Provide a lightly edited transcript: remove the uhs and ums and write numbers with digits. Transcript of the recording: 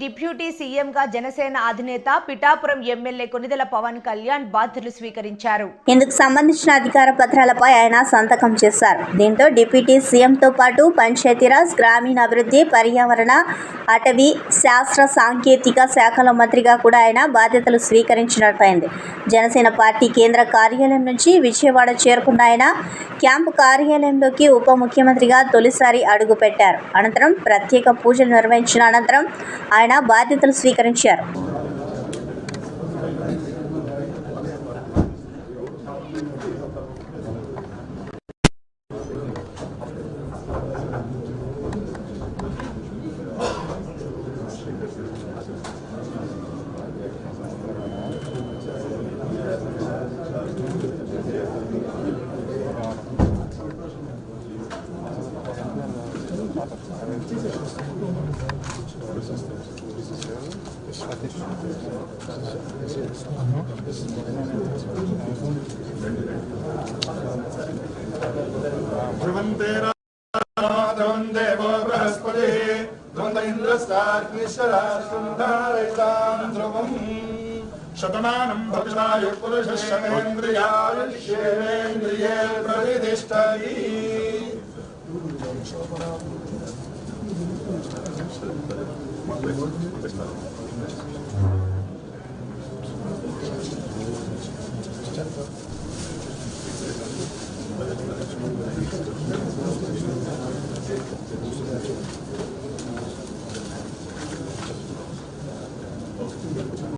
Deputy సీఎంగా జనసేన అధినేత Pithapuram MLA Konidela Pawan Kalyan బాధ్యతలు స్వీకరించారు. ఇందుకు సంబంధించిన అధికార పత్రాలపై ఆయన సంతకం చేశారు. దీంతో డిప్యూటీ సీఎంతో పాటు పంచాయతీరాజ్, గ్రామీణాభివృద్ధి, పర్యావరణ, అటవీ, శాస్త్ర సాంకేతిక శాఖల మంత్రిగా కూడా ఆయన బాధ్యతలు స్వీకరించినట్లయింది. జనసేన పార్టీ కేంద్ర కార్యాలయం నుంచి విజయవాడ చేరుకున్న ఆయన క్యాంపు కార్యాలయంలోకి ఉప ముఖ్యమంత్రిగా తొలిసారి అడుగుపెట్టారు. అనంతరం ప్రత్యేక పూజలు నిర్వహించిన అనంతరం ఆయన బాధ్యతలు స్వీకరించారు. शतमानं भविष्याय पुरुषः शतेन्द्रियायुष्येन्द्रिये प्रतिष्ठति।